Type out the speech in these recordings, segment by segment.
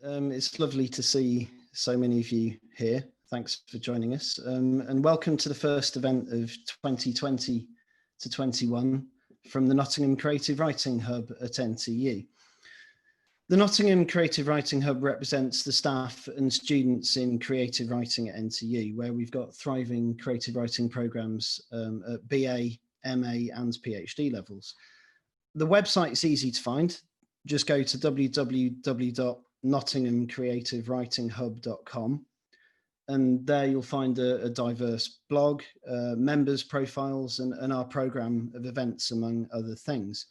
It's lovely to see so many of you here. Thanks for joining us, and welcome to the first event of 2020 to 21 from the Nottingham Creative Writing Hub at NTU. The Nottingham Creative Writing Hub represents the staff and students in creative writing at NTU, where we've got thriving creative writing programmes at BA, MA and PhD levels. The website is easy to find. Just go to www.nottinghamcreativewritinghub.com, and there you'll find a diverse blog, members profiles and our programme of events, among other things.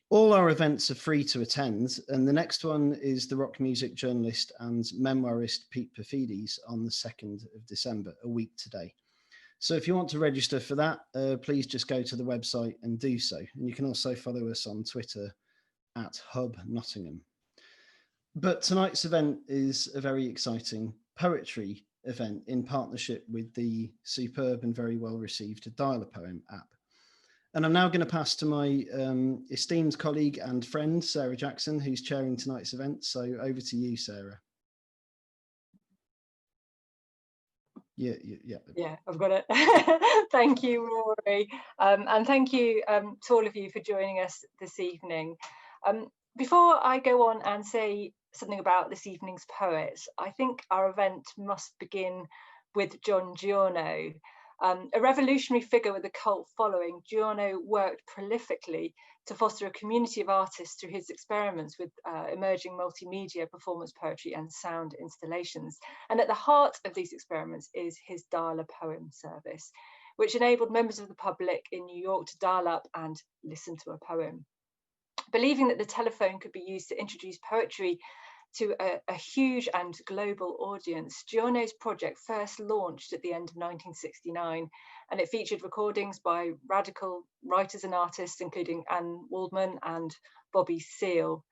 All our events are free to attend, and the next one is the rock music journalist and memoirist Pete Perfides on the 2nd of December, a week today. So if you want to register for that, please just go to the website and do so. And you can also follow us on Twitter at Hub Nottingham. But tonight's event is a very exciting poetry event in partnership with the superb and very well received Dial a Poem app. And I'm now going to pass to my esteemed colleague and friend, Sarah Jackson, who's chairing tonight's event. So over to you, Sarah. Yeah, I've got it. Thank you, Rory. And thank you to all of you for joining us this evening. Before I go on and say something about this evening's poets, I think our event must begin with Giorno. A revolutionary figure with a cult following, Giorno worked prolifically to foster a community of artists through his experiments with emerging multimedia, performance poetry and sound installations. And at the heart of these experiments is his Dial a Poem service, which enabled members of the public in New York to dial up and listen to a poem. Believing that the telephone could be used to introduce poetry to a huge and global audience, Giorno's project first launched at the end of 1969, and it featured recordings by radical writers and artists, including Anne Waldman and Bobby Seale.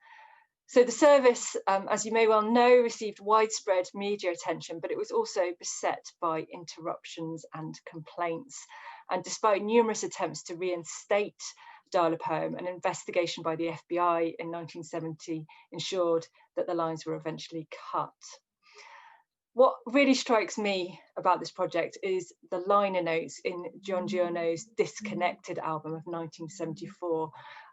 So the service, as you may well know, received widespread media attention, but it was also beset by interruptions and complaints. And despite numerous attempts to reinstate Dial a Poem, an investigation by the FBI in 1970 ensured that the lines were eventually cut. What really strikes me about this project is the liner notes in John Giorno's Disconnected album of 1974,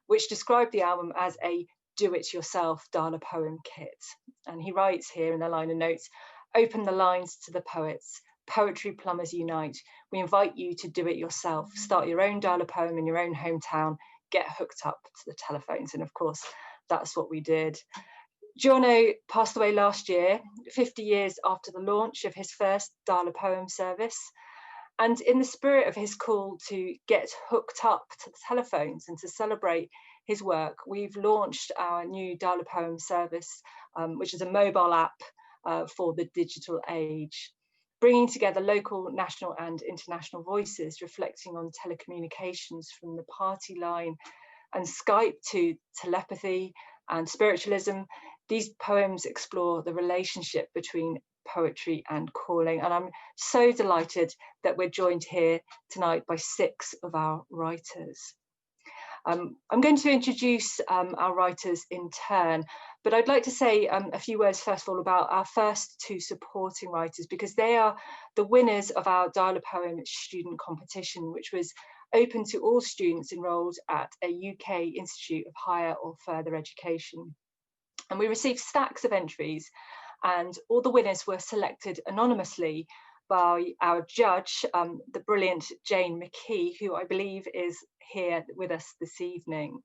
which described the album as a do-it-yourself Dial a Poem kit. And he writes here in the liner notes, "Open the lines to the poets. Poetry plumbers unite. We invite you to do it yourself. Start your own Dial a Poem in your own hometown. Get hooked up to the telephones." And of course, that's what we did. Giorno passed away last year, 50 years after the launch of his first Dial a Poem service. And in the spirit of his call to get hooked up to the telephones and to celebrate his work, we've launched our new Dial a Poem service, which is a mobile app for the digital age, bringing together local, national and international voices, reflecting on telecommunications from the party line and Skype to telepathy and spiritualism. These poems explore the relationship between poetry and calling. And I'm so delighted that we're joined here tonight by 6 of our writers. I'm going to introduce our writers in turn, but I'd like to say a few words first of all about our first 2 supporting writers, because they are the winners of our Dial a Poem student competition, which was open to all students enrolled at a UK Institute of Higher or Further Education. And we received stacks of entries, and all the winners were selected anonymously by our judge, the brilliant Jane McKee, who I believe is here with us this evening.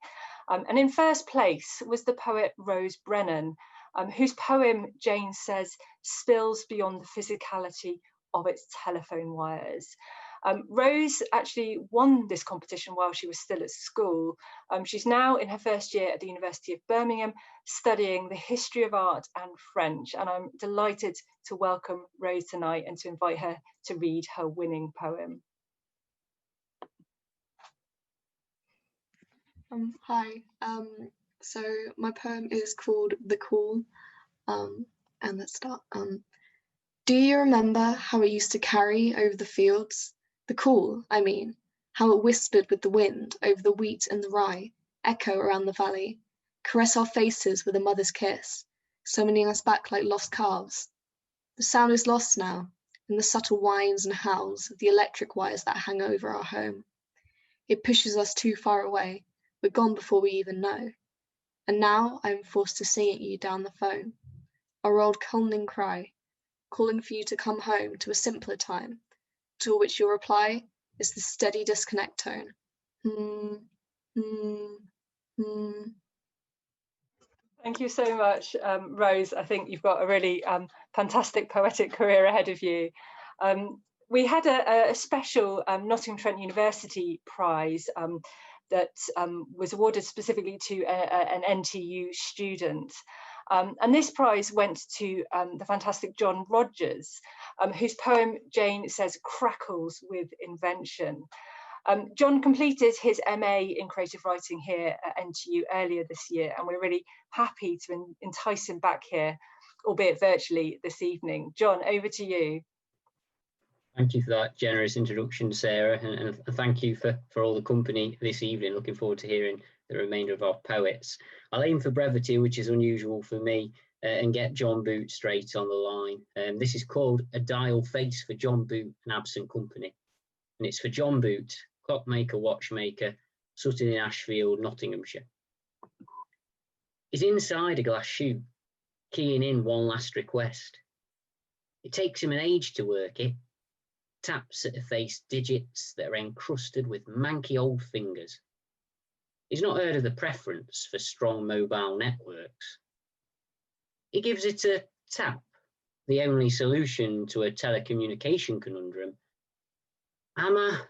And in first place was the poet Rose Brennan, whose poem, Jane says, spills beyond the physicality of its telephone wires. Rose actually won this competition while she was still at school. She's now in her first year at the University of Birmingham, studying the history of art and French, and I'm delighted to welcome Rose tonight and to invite her to read her winning poem. Hi, so my poem is called The Call, and let's start. Do you remember how it used to carry over the fields? The call, I mean, how it whispered with the wind over the wheat and the rye, echo around the valley, caress our faces with a mother's kiss, summoning us back like lost calves. The sound is lost now, in the subtle whines and howls of the electric wires that hang over our home. It pushes us too far away. We're gone before we even know. And now I am forced to sing at you down the phone, our old culling cry, calling for you to come home to a simpler time, to which your reply is the steady disconnect tone. Thank you so much, Rose. I think you've got a really fantastic poetic career ahead of you. We had a special Nottingham Trent University prize that was awarded specifically to an NTU student. And this prize went to the fantastic John Rogers, whose poem, Jane says, crackles with invention. John completed his MA in creative writing here at NTU earlier this year, and we're really happy to entice him back here, albeit virtually, this evening. John, over to you. Thank you for that generous introduction, Sarah, and thank you for all the company this evening. Looking forward to hearing the remainder of our poets. I'll aim for brevity, which is unusual for me, and get John Boot straight on the line. This is called A Dial Face for John Boot and Absent Company, and it's for John Boot, clockmaker, watchmaker, Sutton in Ashfield, Nottinghamshire. He's inside a glass shoe, keying in one last request. It takes him an age to work it, taps at efface digits that are encrusted with manky old fingers. He's not heard of the preference for strong mobile networks. He gives it a tap, the only solution to a telecommunication conundrum. Am I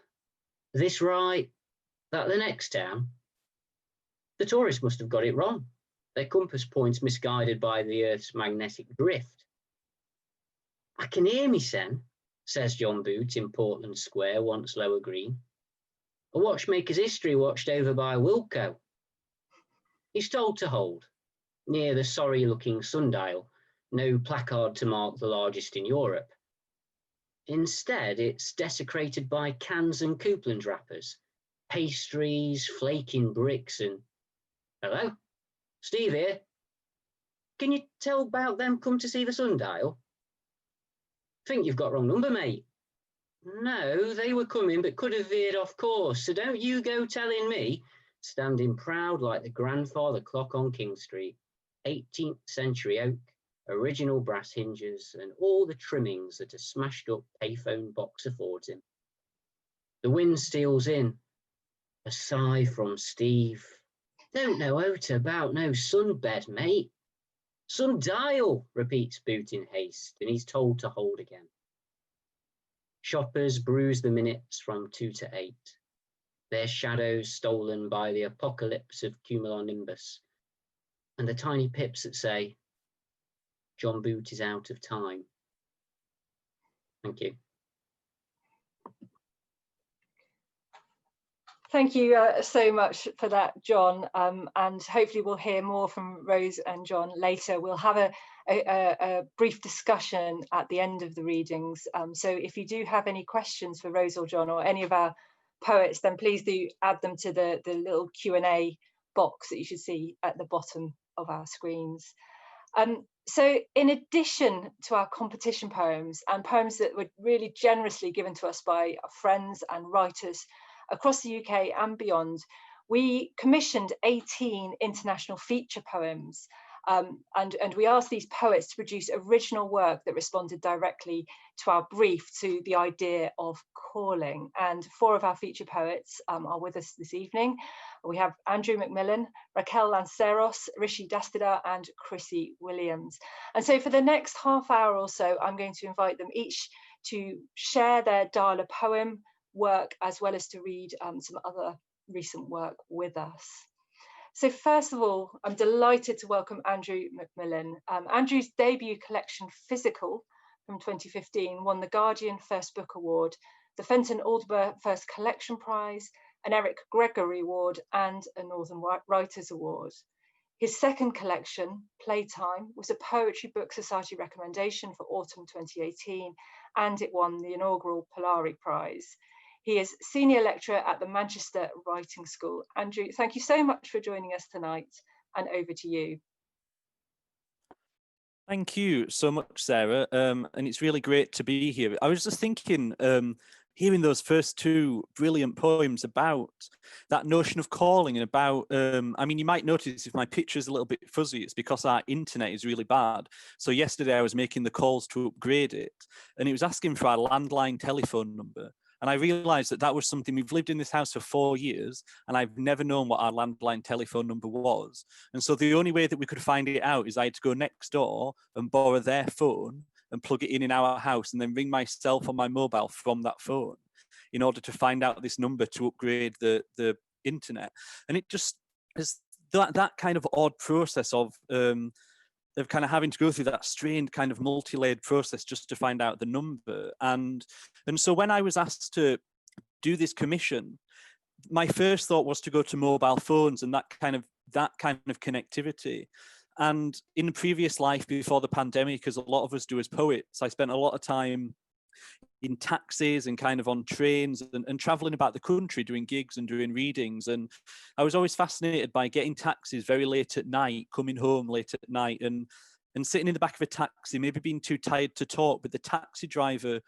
this right, that the next town? The tourists must have got it wrong. Their compass points misguided by the Earth's magnetic drift. I can hear me, sen, says John Boot in Portland Square, once Lower Green. A watchmaker's history watched over by Wilco. He's told to hold, near the sorry-looking sundial, no placard to mark the largest in Europe. Instead, it's desecrated by cans and Coupland wrappers, pastries, flaking bricks, and... Hello? Steve here. Can you tell about them come to see the sundial? Think you've got wrong number, mate. No, they were coming, but could have veered off course, so don't you go telling me. Standing proud like the grandfather clock on King Street, 18th century oak, original brass hinges, and all the trimmings that a smashed up payphone box affords him. The wind steals in, a sigh from Steve. Don't know out about no sunbed, mate. Sundial, repeats Boot in haste, and he's told to hold again. Shoppers bruise the minutes from 2 to 8, their shadows stolen by the apocalypse of cumulonimbus, and the tiny pips that say, John Boot is out of time. Thank you. Thank you so much for that, John, and hopefully we'll hear more from Rose and John later. We'll have a brief discussion at the end of the readings, so if you do have any questions for Rose or John or any of our poets, then please do add them to the little Q&A box that you should see at the bottom of our screens. So in addition to our competition poems and poems that were really generously given to us by our friends and writers across the UK and beyond, we commissioned 18 international feature poems, and we asked these poets to produce original work that responded directly to our brief, to the idea of calling. And 4 of our feature poets are with us this evening. We have Andrew McMillan, Raquel Lanseros, Rishi Dastada, and Chrissy Williams. And so for the next half hour or so, I'm going to invite them each to share their dial-a poem work, as well as to read some other recent work with us. So first of all, I'm delighted to welcome Andrew McMillan. Andrew's debut collection, Physical, from 2015, won the Guardian First Book Award, the Fenton Aldeburgh First Collection Prize, an Eric Gregory Award, and a Northern Writers Award. His second collection, Playtime, was a Poetry Book Society recommendation for autumn 2018, and it won the inaugural Polari Prize. He is Senior Lecturer at the Manchester Writing School. Andrew, thank you so much for joining us tonight, and over to you. Thank you so much, Sarah. And it's really great to be here. I was just thinking, hearing those first two brilliant poems about that notion of calling and about, I mean, you might notice if my picture is a little bit fuzzy, it's because our internet is really bad. So yesterday I was making the calls to upgrade it, and it was asking for our landline telephone number. And I realized that that was something, we've lived in this house for 4 years, and I've never known what our landline telephone number was. And so the only way that we could find it out is I had to go next door and borrow their phone and plug it in our house, and then ring myself on my mobile from that phone in order to find out this number to upgrade the internet. And it just is that kind of odd process of kind of having to go through that strained kind of multi-layered process just to find out the number. And so when I was asked to do this commission, my first thought was to go to mobile phones and that kind of connectivity. And in a previous life before the pandemic, as a lot of us do as poets, I spent a lot of time in taxis and kind of on trains and traveling about the country doing gigs and doing readings. And I was always fascinated by getting taxis very late at night, coming home late at night and sitting in the back of a taxi, maybe being too tired to talk, but the taxi driver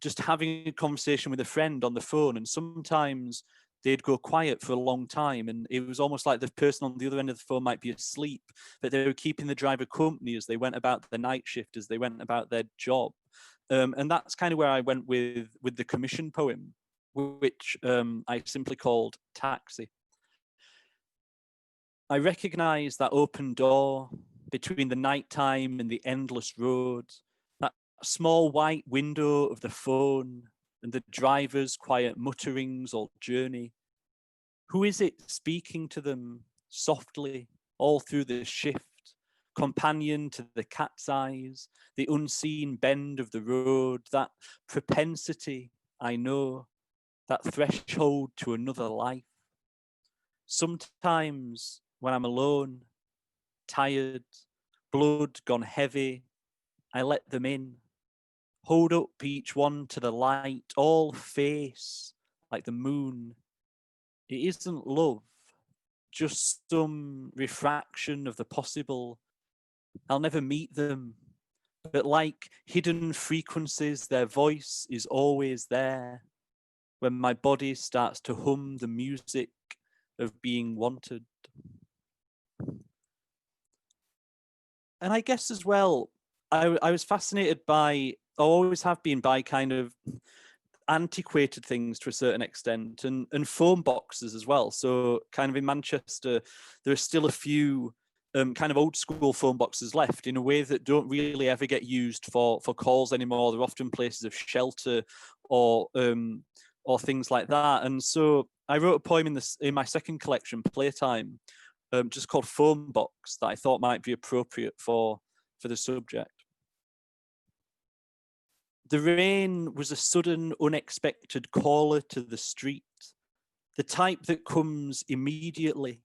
just having a conversation with a friend on the phone. And sometimes they'd go quiet for a long time, and it was almost like the person on the other end of the phone might be asleep, but they were keeping the driver company as they went about the night shift, as they went about their job. And that's kind of where I went with the commission poem, which I simply called Taxi. I recognize that open door between the nighttime and the endless road, that small white window of the phone and the driver's quiet mutterings or journey. Who is it speaking to them softly all through the shift? Companion to the cat's eyes, the unseen bend of the road, that propensity I know, that threshold to another life. Sometimes when I'm alone, tired, blood gone heavy, I let them in, hold up each one to the light, all face like the moon. It isn't love, just some refraction of the possible. I'll never meet them, but like hidden frequencies, their voice is always there when my body starts to hum the music of being wanted. And I guess as well, I was fascinated by, I always have been, by kind of antiquated things to a certain extent, and phone boxes as well. So kind of in Manchester, there are still a few kind of old school phone boxes left in a way that don't really ever get used for calls anymore. They're often places of shelter or things like that. And so I wrote a poem in my second collection, Playtime, just called Phone Box, that I thought might be appropriate for the subject. The rain was a sudden, unexpected caller to the street, the type that comes immediately.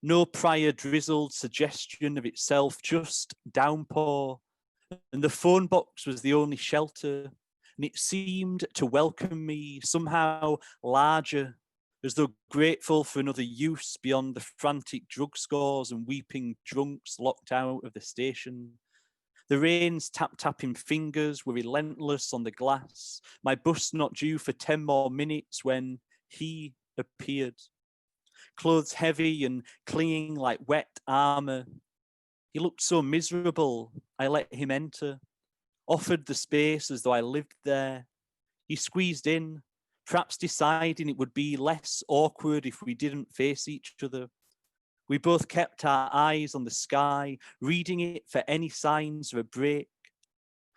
No prior drizzled suggestion of itself, just downpour. And the phone box was the only shelter, and it seemed to welcome me somehow larger, as though grateful for another use beyond the frantic drug scores and weeping drunks locked out of the station. The rain's tap-tapping fingers were relentless on the glass, my bus not due for 10 more minutes when he appeared. Clothes heavy and clinging like wet armor. He looked so miserable, I let him enter, offered the space as though I lived there. He squeezed in, perhaps deciding it would be less awkward if we didn't face each other. We both kept our eyes on the sky, reading it for any signs of a break.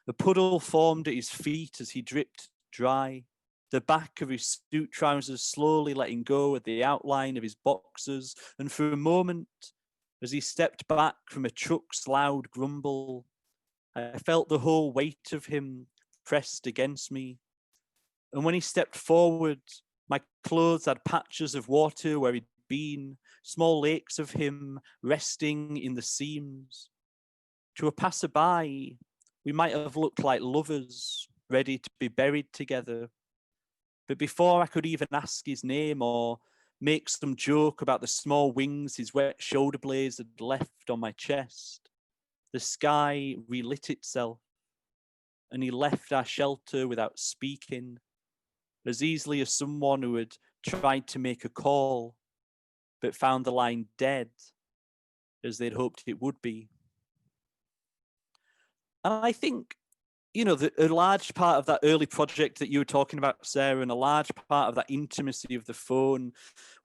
A puddle formed at his feet as he dripped dry, the back of his suit trousers slowly letting go at the outline of his boxers, and for a moment, as he stepped back from a truck's loud grumble, I felt the whole weight of him pressed against me. And when he stepped forward, my clothes had patches of water where he'd been, small lakes of him resting in the seams. To a passerby, we might have looked like lovers, ready to be buried together. But before I could even ask his name or make some joke about the small wings his wet shoulder blades had left on my chest, the sky relit itself, and he left our shelter without speaking, as easily as someone who had tried to make a call, but found the line dead, as they'd hoped it would be. And I think, you know, a large part of that early project that you were talking about, Sarah, and a large part of that intimacy of the phone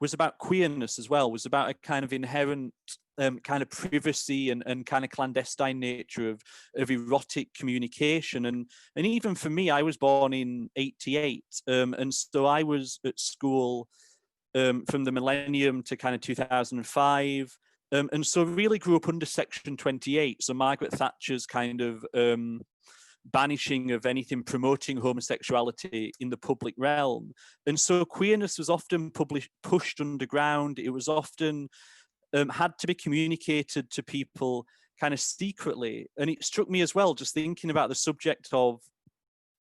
was about queerness as well, was about a kind of inherent kind of privacy and kind of clandestine nature of erotic communication. And even for me, I was born in 88. And so I was at school from the millennium to kind of 2005. And so really grew up under Section 28. So Margaret Thatcher's kind of banishing of anything promoting homosexuality in the public realm. And so queerness was often pushed underground. It was often had to be communicated to people kind of secretly. And it struck me as well, just thinking about the subject of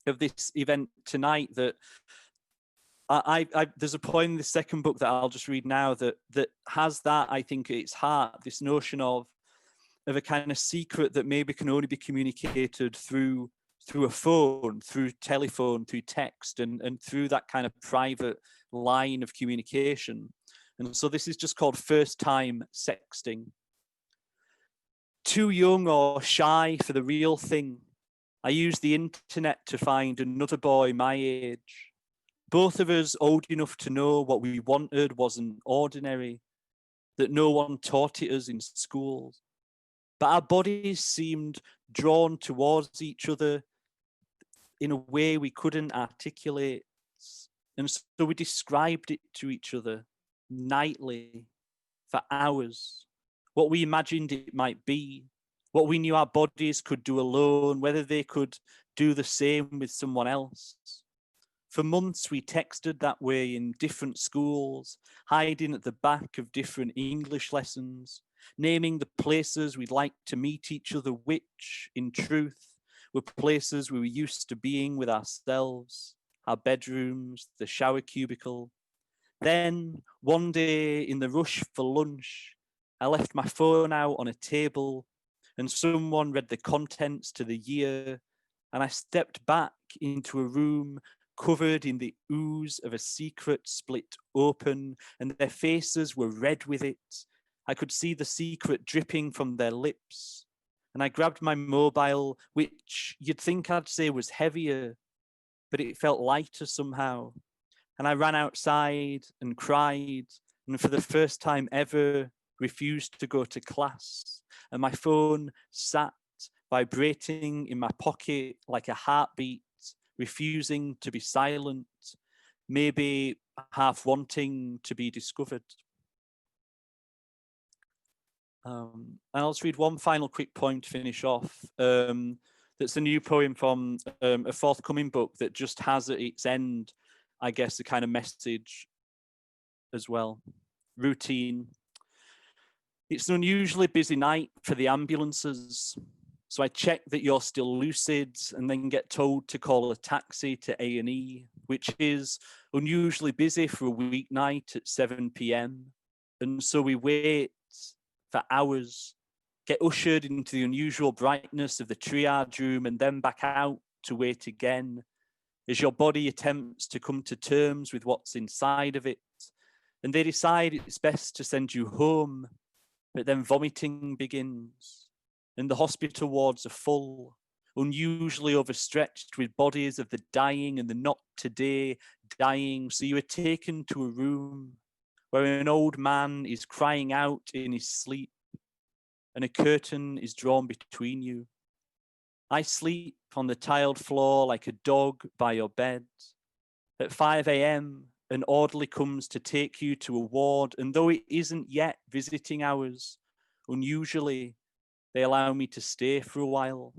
this event tonight, that there's a point in the second book that I'll just read now that has that, I think, at its heart, this notion of a kind of secret that maybe can only be communicated through a phone, through telephone, through text, and through that kind of private line of communication. And so this is just called first time sexting. Too young or shy for the real thing, I used the internet to find another boy my age. Both of us old enough to know what we wanted wasn't ordinary, that no one taught it us in schools. But our bodies seemed drawn towards each other in a way we couldn't articulate. And so we described it to each other nightly for hours, what we imagined it might be, what we knew our bodies could do alone, whether they could do the same with someone else. For months, we texted that way in different schools, hiding at the back of different English lessons, naming the places we'd like to meet each other, which, in truth, were places we were used to being with ourselves, our bedrooms, the shower cubicle. Then, one day, in the rush for lunch, I left my phone out on a table and someone read the contents to the year, and I stepped back into a room covered in the ooze of a secret split open, and their faces were red with it. I could see the secret dripping from their lips, and I grabbed my mobile, which you'd think I'd say was heavier, but it felt lighter somehow. And I ran outside and cried, and for the first time ever, refused to go to class. And my phone sat vibrating in my pocket like a heartbeat, refusing to be silent, maybe half wanting to be discovered. And I'll just read one final quick poem to finish off. That's a new poem from a forthcoming book that just has at its end, I guess, a kind of message as well. Routine. It's an unusually busy night for the ambulances. So I check that you're still lucid and then get told to call a taxi to A&E, which is unusually busy for a weeknight at 7 p.m. And so we wait for hours, get ushered into the unusual brightness of the triage room and then back out to wait again as your body attempts to come to terms with what's inside of it. And they decide it's best to send you home, but then vomiting begins. And the hospital wards are full, unusually overstretched with bodies of the dying and the not today dying. So you are taken to a room where an old man is crying out in his sleep and a curtain is drawn between you. I sleep on the tiled floor like a dog by your bed. At 5 a.m., an orderly comes to take you to a ward, and though it isn't yet visiting hours, unusually, they allow me to stay for a while.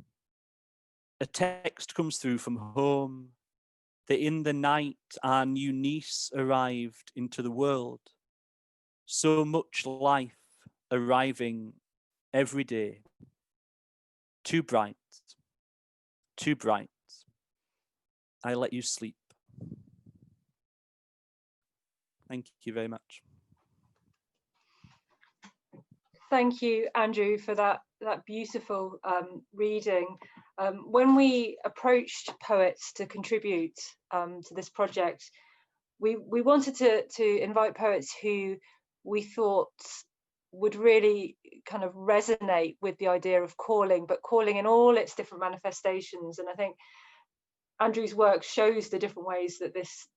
A text comes through from home that in the night our new niece arrived into the world. So much life arriving every day. Too bright, too bright. I let you sleep. Thank you very much. Thank you, Andrew, for that that beautiful reading. When we approached poets to contribute to this project, we wanted to invite poets who we thought would really kind of resonate with the idea of calling, but calling in all its different manifestations. And I think Andrew's work shows the different ways that this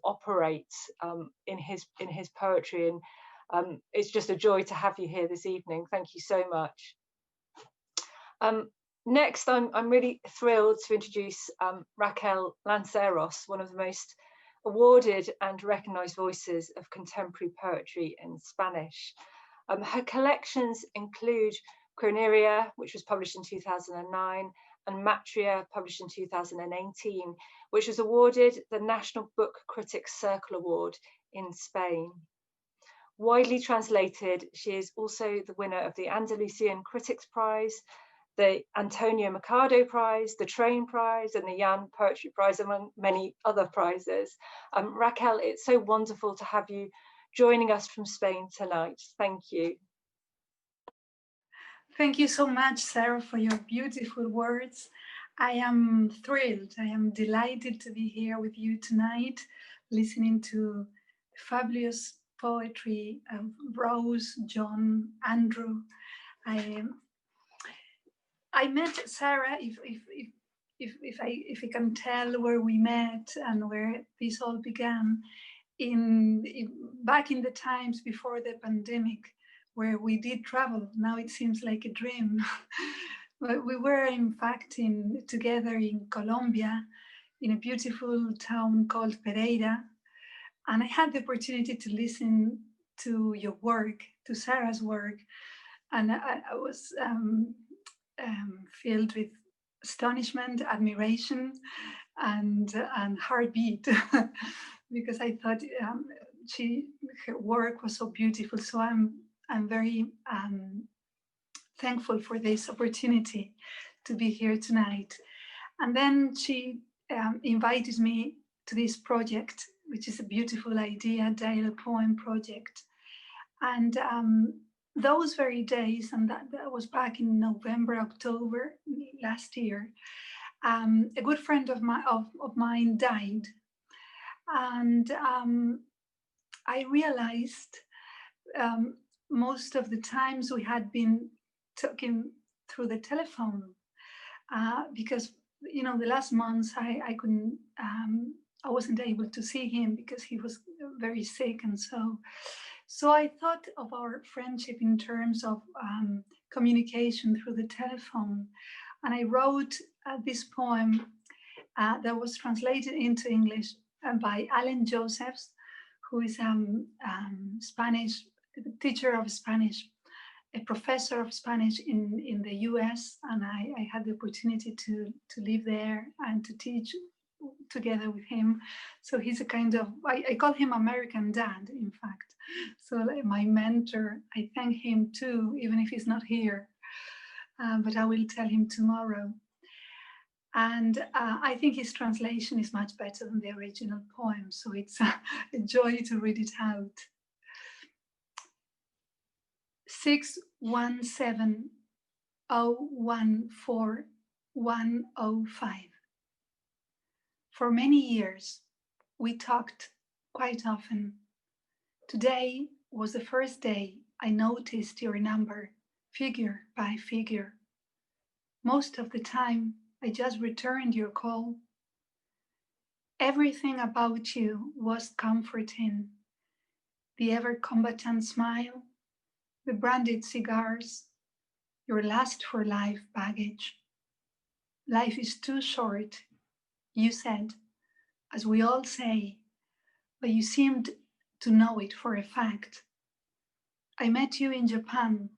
operates in his poetry, and it's just a joy to have you here this evening. Thank you so much. Next, I'm really thrilled to introduce Raquel Lanceros, one of the most awarded and recognised voices of contemporary poetry in Spanish. Her collections include Croneria, which was published in 2009, and Matria, published in 2018, which was awarded the National Book Critics Circle Award in Spain. Widely translated, she is also the winner of the Andalusian Critics Prize, the Antonio Machado Prize, the Train Prize, and the Jan Poetry Prize, among many other prizes. Raquel, it's so wonderful to have you joining us from Spain tonight. Thank you. Thank you so much, Sarah, for your beautiful words. I am thrilled. I am delighted to be here with you tonight, listening to fabulous poetry of Rose, John, Andrew. I met Sarah, if I can tell where we met and where this all began, back in the times before the pandemic, where we did travel. Now it seems like a dream. But we were in fact together in Colombia, in a beautiful town called Pereira. And I had the opportunity to listen to your work, to Sarah's work. And I was filled with astonishment, admiration, and heartbeat, because I thought her work was so beautiful. So I'm very thankful for this opportunity to be here tonight. And then she invited me to this project, which is a beautiful idea, dialogue poem project. And those very days, and that was back in November, October last year, a good friend of mine died. And I realized most of the times we had been talking through the telephone because, the last months I couldn't, I wasn't able to see him because he was very sick. And so I thought of our friendship in terms of communication through the telephone. And I wrote this poem that was translated into English by Alan Josephs, who is Spanish, teacher of Spanish, a professor of Spanish in the US. And I had the opportunity to live there and to teach together with him. So he's a kind of, I call him American Dad, in fact. So like my mentor, I thank him too, even if he's not here. But I will tell him tomorrow. And I think his translation is much better than the original poem. So it's a joy to read it out. 617-014-105. For many years, we talked quite often. Today was the first day I noticed your number, figure by figure. Most of the time, I just returned your call. Everything about you was comforting. The ever-combatant smile, the branded cigars, your last for life baggage. Life is too short, you said, as we all say, but you seemed to know it for a fact. I met you in Japan,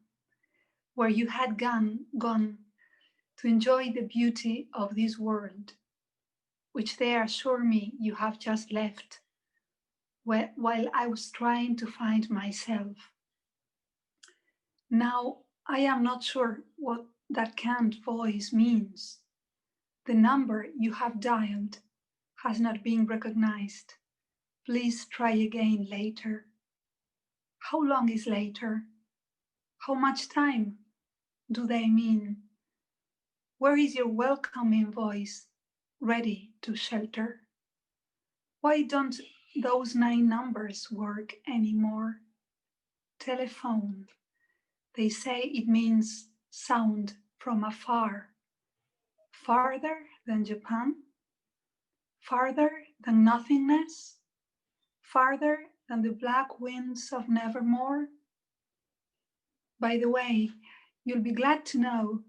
where you had gone to enjoy the beauty of this world, which they assure me you have just left, while I was trying to find myself. Now, I am not sure what that canned voice means. The number you have dialed has not been recognized. Please try again later. How long is later? How much time? do they mean? Where is your welcoming voice ready to shelter? Why don't those 9 numbers work anymore? Telephone, they say it means sound from afar. Farther than Japan? Farther than nothingness? Farther than the black winds of nevermore? By the way, you'll be glad to know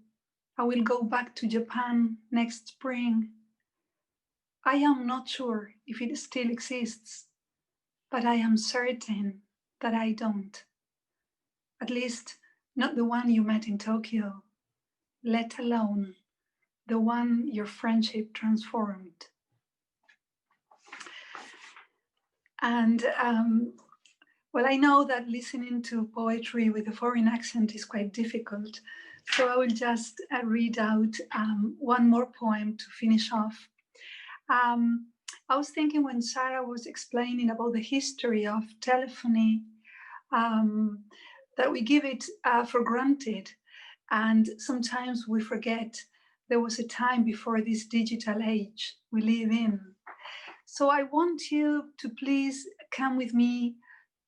I will go back to Japan next spring. I am not sure if it still exists, but I am certain that I don't. At least not the one you met in Tokyo, let alone the one your friendship transformed. And well, I know that listening to poetry with a foreign accent is quite difficult, so I will just read out one more poem to finish off. I was thinking when Sarah was explaining about the history of telephony, that we give it for granted, and sometimes we forget there was a time before this digital age we live in. So I want you to please come with me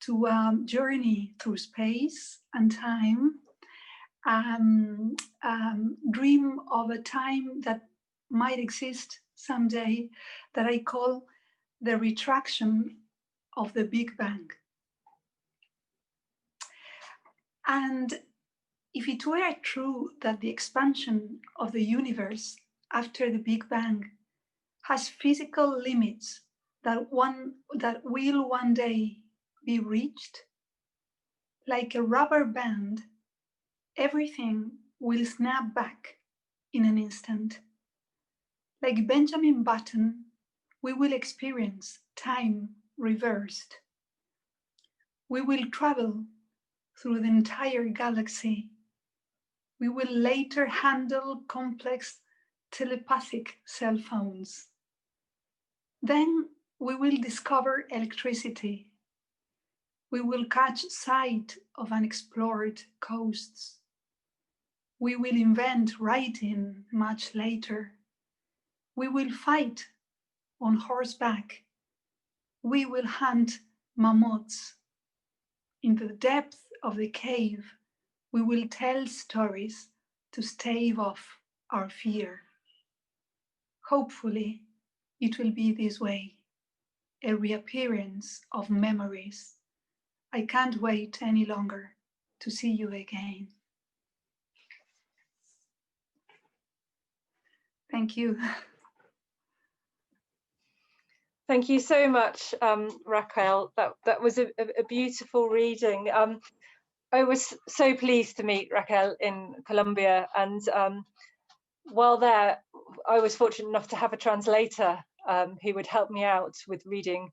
to journey through space and time, dream of a time that might exist someday that I call the retraction of the Big Bang. And if it were true that the expansion of the universe after the Big Bang has physical limits that will one day be reached, like a rubber band, everything will snap back in an instant. Like Benjamin Button, we will experience time reversed. We will travel through the entire galaxy. We will later handle complex telepathic cell phones. Then we will discover electricity. We will catch sight of unexplored coasts. We will invent writing much later. We will fight on horseback. We will hunt mammoths. In the depth of the cave, we will tell stories to stave off our fear. Hopefully, it will be this way, a reappearance of memories. I can't wait any longer to see you again. Thank you. Thank you so much, Raquel. That was a beautiful reading. I was so pleased to meet Raquel in Colombia, and while there, I was fortunate enough to have a translator who would help me out with reading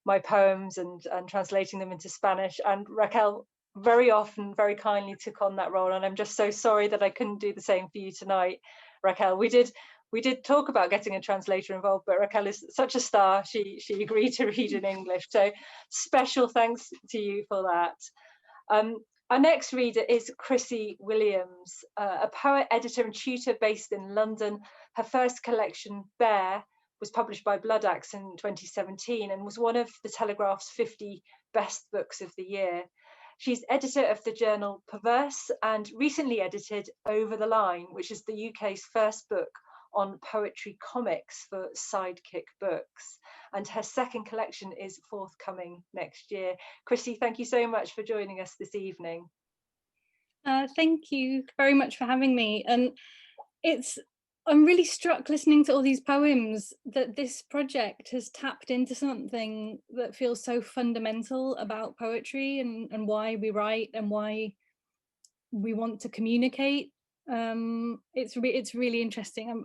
my poems and translating them into Spanish. And Raquel very often, very kindly took on that role, and I'm just so sorry that I couldn't do the same for you tonight, Raquel. We did talk about getting a translator involved, but Raquel is such a star. She agreed to read in English. So special thanks to you for that. Our next reader is Chrissy Williams, a poet, editor and tutor based in London. Her first collection, Bear, was published by Blood Axe in 2017 and was one of the Telegraph's 50 best books of the year. She's editor of the journal Perverse and recently edited Over the Line, which is the UK's first book on poetry comics for Sidekick Books. And her second collection is forthcoming next year. Chrissy, thank you so much for joining us this evening. Thank you very much for having me. And I'm really struck listening to all these poems that this project has tapped into something that feels so fundamental about poetry and why we write and why we want to communicate. It's really interesting.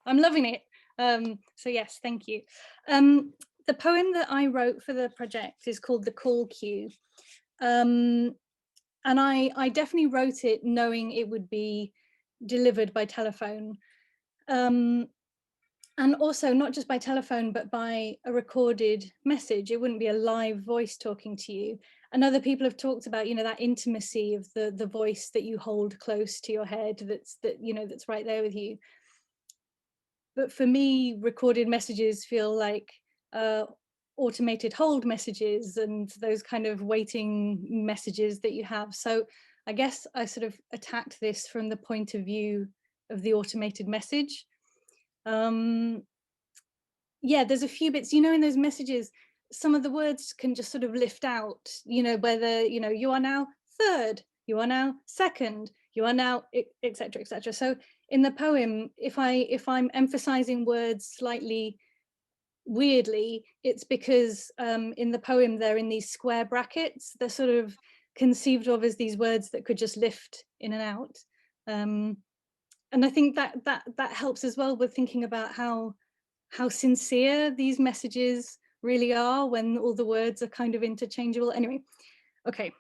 I'm loving it. So yes, thank you. The poem that I wrote for the project is called The Call Queue. And I definitely wrote it knowing it would be delivered by telephone. And also not just by telephone, but by a recorded message. It wouldn't be a live voice talking to you. And other people have talked about, you know, that intimacy of the voice that you hold close to your head, that's right there with you. But for me, recorded messages feel like automated hold messages and those kind of waiting messages that you have. So I guess I sort of attacked this from the point of view of the automated message. Yeah, there's a few bits, you know, in those messages, some of the words can just sort of lift out, you know, whether, you know, you are now third, you are now second, you are now, etc., etc. So in the poem, if I'm emphasizing words slightly weirdly, it's because in the poem they're in these square brackets. They're sort of conceived of as these words that could just lift in and out. And I think that helps as well with thinking about how sincere these messages really are when all the words are kind of interchangeable. Anyway, okay.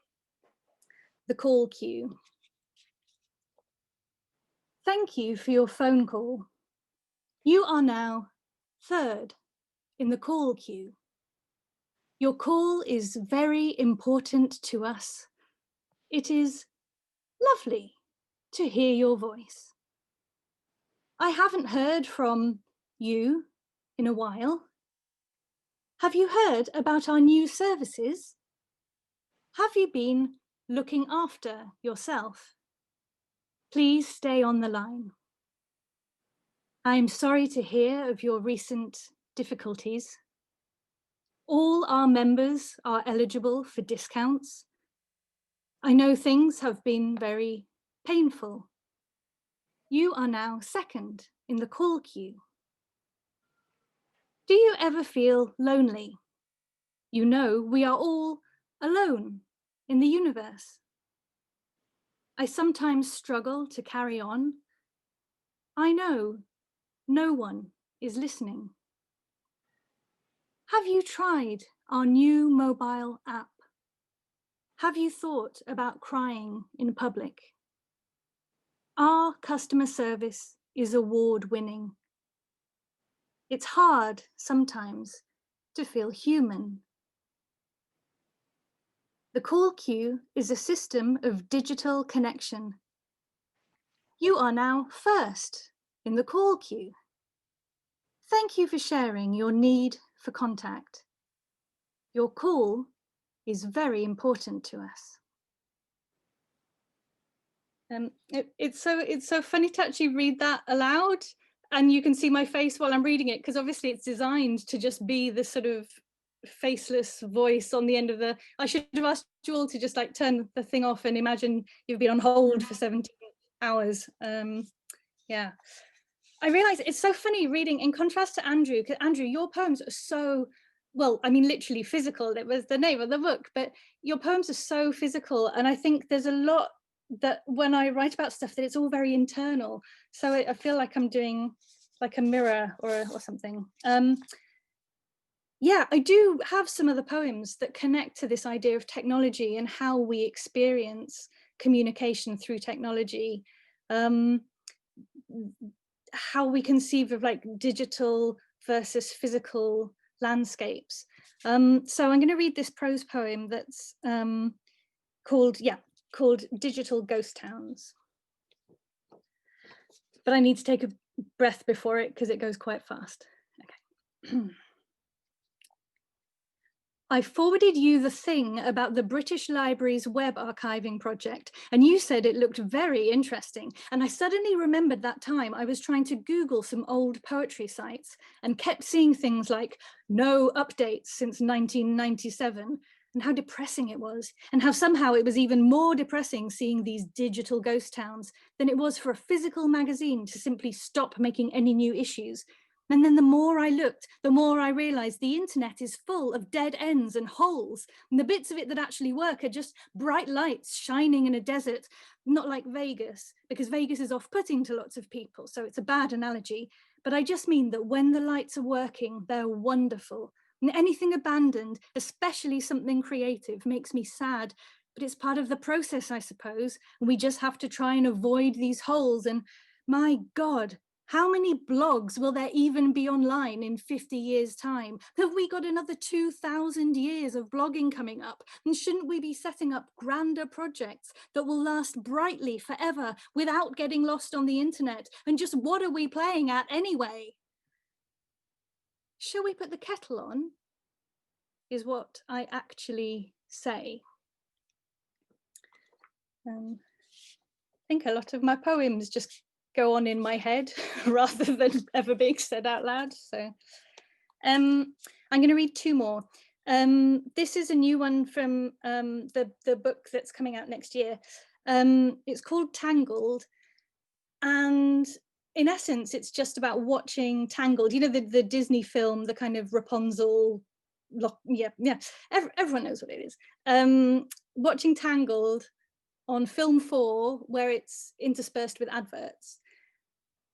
The call queue. Thank you for your phone call. You are now third in the call queue. Your call is very important to us. It is lovely to hear your voice. I haven't heard from you in a while. Have you heard about our new services? Have you been looking after yourself? Please stay on the line. I am sorry to hear of your recent difficulties. All our members are eligible for discounts. I know things have been very painful. You are now second in the call queue. Do you ever feel lonely? You know, we are all alone in the universe. I sometimes struggle to carry on. I know no one is listening. Have you tried our new mobile app? Have you thought about crying in public? Our customer service is award-winning. It's hard sometimes to feel human. The call queue is a system of digital connection. You are now first in the call queue. Thank you for sharing your need for contact. Your call is very important to us. It's so funny to actually read that aloud, and you can see my face while I'm reading it, because obviously it's designed to just be this sort of faceless voice on the end of the. I should have asked you all to just like turn the thing off and imagine you've been on hold for 17 hours. Yeah, I realize it's so funny reading in contrast to Andrew, because Andrew, your poems are so, well, I mean, literally physical. It was the name of the book, but your poems are so physical, and I think there's a lot that when I write about stuff that it's all very internal. So I feel like I'm doing like a mirror or something. Yeah, I do have some of the poems that connect to this idea of technology and how we experience communication through technology, how we conceive of like digital versus physical landscapes. So I'm going to read this prose poem that's called Digital Ghost Towns. But I need to take a breath before it because it goes quite fast. Okay. I forwarded you the thing about the British Library's web archiving project, and you said it looked very interesting. And I suddenly remembered that time I was trying to Google some old poetry sites and kept seeing things like no updates since 1997, and how depressing it was, and how somehow it was even more depressing seeing these digital ghost towns than it was for a physical magazine to simply stop making any new issues. And then the more I looked, the more I realized the internet is full of dead ends and holes. And the bits of it that actually work are just bright lights shining in a desert, not like Vegas, because Vegas is off-putting to lots of people. So it's a bad analogy. But I just mean that when the lights are working, they're wonderful. And anything abandoned, especially something creative, makes me sad. But it's part of the process, I suppose. And we just have to try and avoid these holes. And my God, How many blogs will there even be online in 50 years' time? Have we got another 2,000 years of blogging coming up? And shouldn't we be setting up grander projects that will last brightly forever without getting lost on the internet? And just what are we playing at anyway? Shall we put the kettle on? Is what I actually say. I think a lot of my poems just go on in my head rather than ever being said out loud. So I'm going to read two more. This is a new one from the book that's coming out next year. It's called Tangled, and in essence it's just about watching Tangled, you know, the Disney film, the kind of Rapunzel, everyone knows what it is. Watching Tangled on film 4, where it's interspersed with adverts.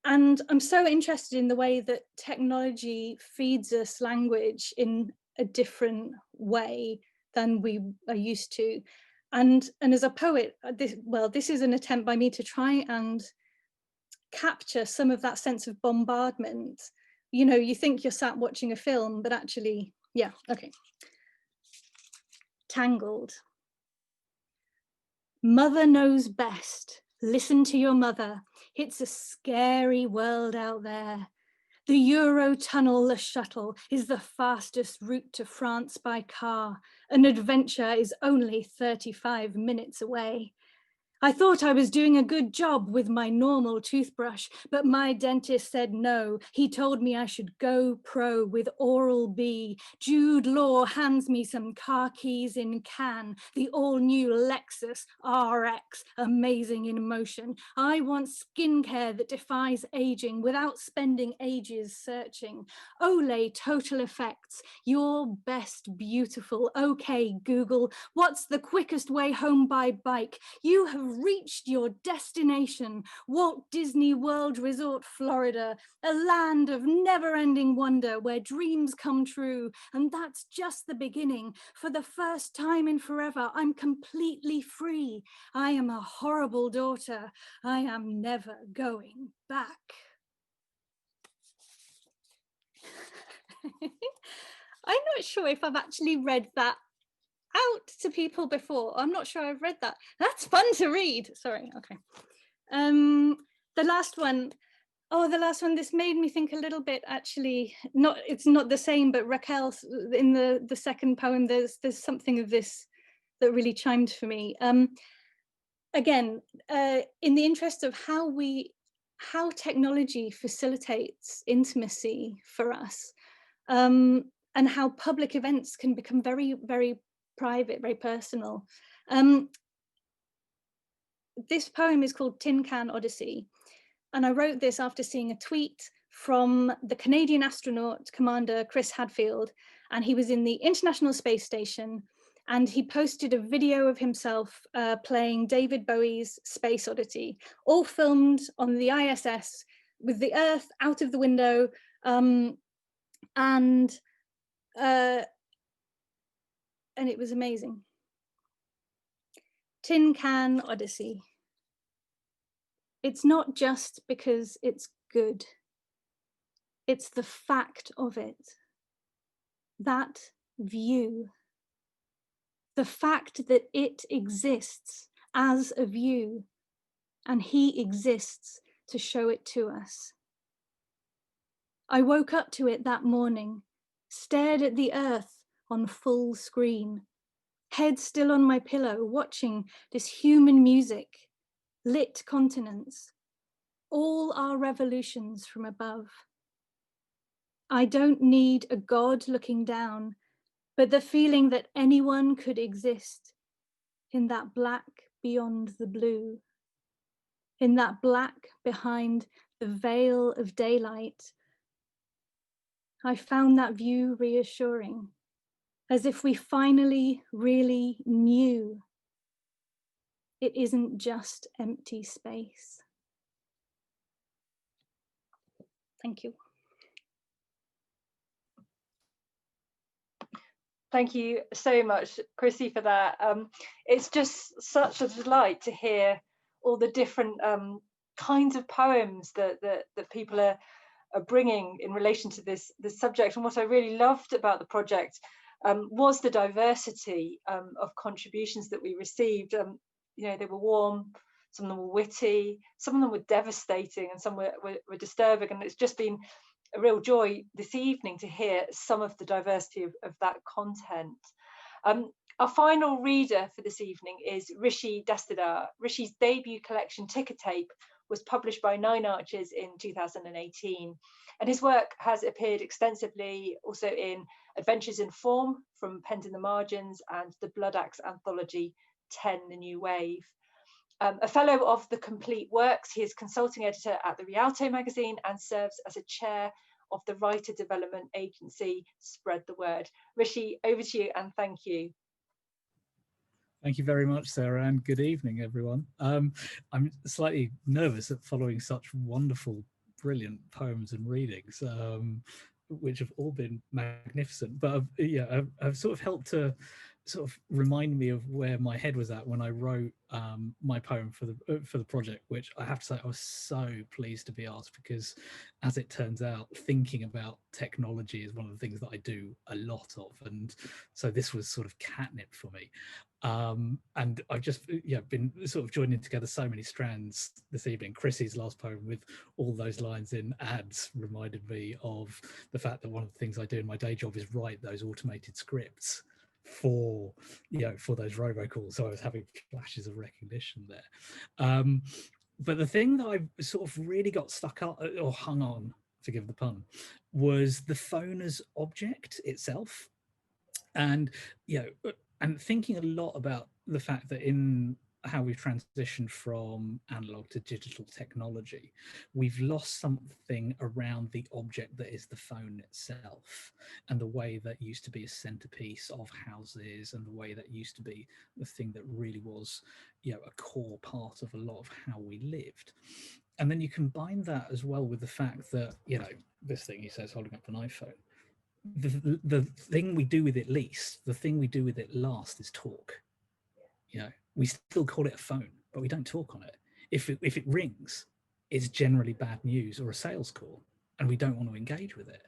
And I'm so interested in the way that technology feeds us language in a different way than we are used to. And as a poet, this is an attempt by me to try and capture some of that sense of bombardment. You know, you think you're sat watching a film, but actually, yeah, okay. Tangled. Mother knows best. Listen to your mother. It's a scary world out there. The Eurotunnel, the shuttle, is the fastest route to France by car. An adventure is only 35 minutes away. I thought I was doing a good job with my normal toothbrush, but my dentist said no. He told me I should go pro with Oral-B. Jude Law hands me some car keys in Can, the all-new Lexus RX, amazing in motion. I want skincare that defies aging without spending ages searching. Olay Total Effects, your best beautiful. Okay, Google, what's the quickest way home by bike? You have reached your destination, Walt Disney World Resort, Florida, a land of never-ending wonder where dreams come true. And that's just the beginning. For the first time in forever, I'm completely free. I am a horrible daughter. I am never going back. I'm not sure if I've actually read that out to people before. I'm not sure I've read that. That's fun to read. Sorry, okay. The last one, this made me think a little bit, actually. It's not the same, but Raquel, in the second poem, there's something of this that really chimed for me. Again, in the interest of how technology facilitates intimacy for us, and how public events can become very, very private, very personal. This poem is called Can Odyssey, and I wrote this after seeing a tweet from the Canadian astronaut commander Chris Hadfield, and he was in the International Space Station, and he posted a video of himself playing David Bowie's Space Oddity, all filmed on the ISS with the Earth out of the window, and it was amazing. Tin Can Odyssey. It's not just because it's good. It's the fact of it. That view. The fact that it exists as a view, and he exists to show it to us. I woke up to it that morning, stared at the earth on full screen, head still on my pillow, watching this human music, lit continents, all our revolutions from above. I don't need a God looking down, but the feeling that anyone could exist in that black beyond the blue, in that black behind the veil of daylight. I found that view reassuring, as if we finally really knew it isn't just empty space. Thank you. Thank you so much, Chrissy, for that. It's just such a delight to hear all the different kinds of poems that people are bringing in relation to this subject. And what I really loved about the project was the diversity of contributions that we received. You know, they were warm, some of them were witty, some of them were devastating, and some were disturbing. And it's just been a real joy this evening to hear some of the diversity of that content. Our final reader for this evening is Rishi Dastada. Rishi's debut collection, Ticker Tape, was published by Nine Arches in 2018. And his work has appeared extensively also in Adventures in Form, From Pens in the Margins, and the Blood Axe anthology, 10, The New Wave. A fellow of the Complete Works, he is consulting editor at the Rialto magazine and serves as a chair of the writer development agency Spread the Word. Rishi, over to you, and thank you. Thank you very much, Sarah, and good evening, everyone. I'm slightly nervous at following such wonderful, brilliant poems and readings, which have all been magnificent. But I've sort of helped to sort of remind me of where my head was at when I wrote my poem for the project, which I have to say I was so pleased to be asked, because as it turns out, thinking about technology is one of the things that I do a lot of, and so this was sort of catnip for me. And I've just been sort of joining together so many strands this evening. Chrissy's last poem with all those lines in ads reminded me of the fact that one of the things I do in my day job is write those automated scripts for those robocalls, so I was having flashes of recognition there. But the thing that I sort of really got stuck up or hung on, forgive the pun, was the phone as object itself. And and thinking a lot about the fact that in how we've transitioned from analog to digital technology, we've lost something around the object that is the phone itself, and the way that used to be a centerpiece of houses, and the way that used to be the thing that really was, a core part of a lot of how we lived. And then you combine that as well with the fact that, this thing he says holding up an iPhone, the thing we do with it least, the thing we do with it last is talk. We still call it a phone, but we don't talk on it. If it rings, it's generally bad news or a sales call, and we don't want to engage with it.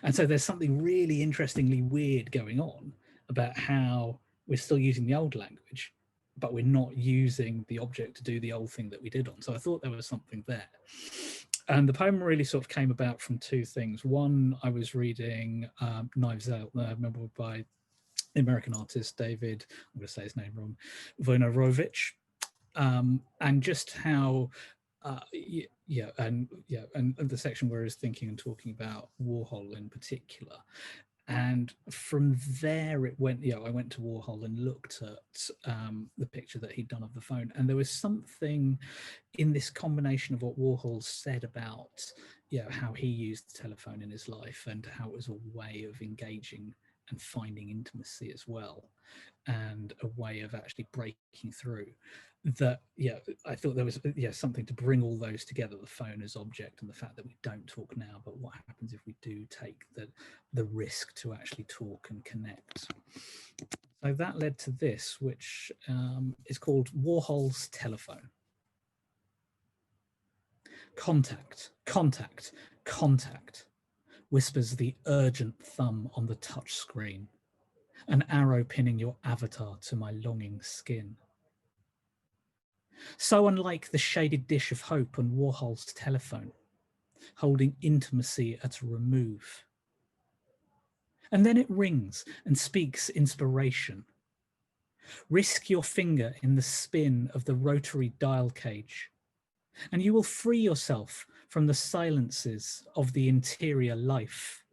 And so there's something really interestingly weird going on about how we're still using the old language, but we're not using the object to do the old thing that we did on. So I thought there was something there. And the poem really sort of came about from two things. One, I was reading Knives Out, by the American artist David, I'm going to say his name wrong, Wojnarowicz, and just how, and the section where he's thinking and talking about Warhol in particular. And from there it went, I went to Warhol and looked at the picture that he'd done of the phone. And there was something in this combination of what Warhol said about, how he used the telephone in his life, and how it was a way of engaging and finding intimacy as well, and a way of actually breaking through that. I thought there was something to bring all those together, the phone as object, and the fact that we don't talk now, but what happens if we do take the risk to actually talk and connect. So that led to this, which is called Warhol's Telephone. Contact, contact, contact, whispers the urgent thumb on the touch screen, an arrow pinning your avatar to my longing skin. So unlike the shaded dish of hope on Warhol's telephone, holding intimacy at a remove. And then it rings and speaks inspiration. Risk your finger in the spin of the rotary dial cage, and you will free yourself from the silences of the interior life.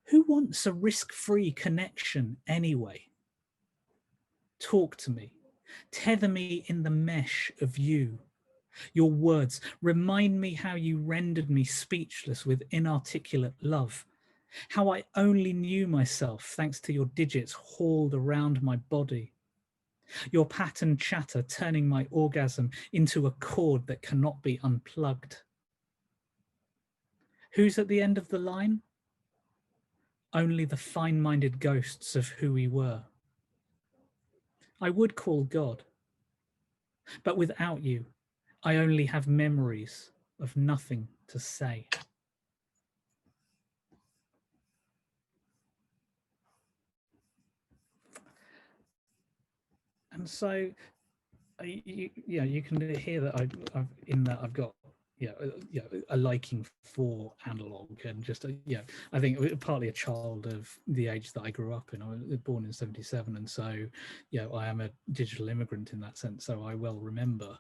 Who wants a risk-free connection anyway? Talk to me, tether me in the mesh of you. Your words remind me how you rendered me speechless with inarticulate love, how I only knew myself thanks to your digits hauled around my body. Your patterned chatter turning my orgasm into a cord that cannot be unplugged. Who's at the end of the line? Only the fine-minded ghosts of who we were. I would call God, but without you, I only have memories of nothing to say. And so, you can hear that I've got a liking for analog, and just I think partly a child of the age that I grew up in. I was born in '77, and so I am a digital immigrant in that sense. So I well remember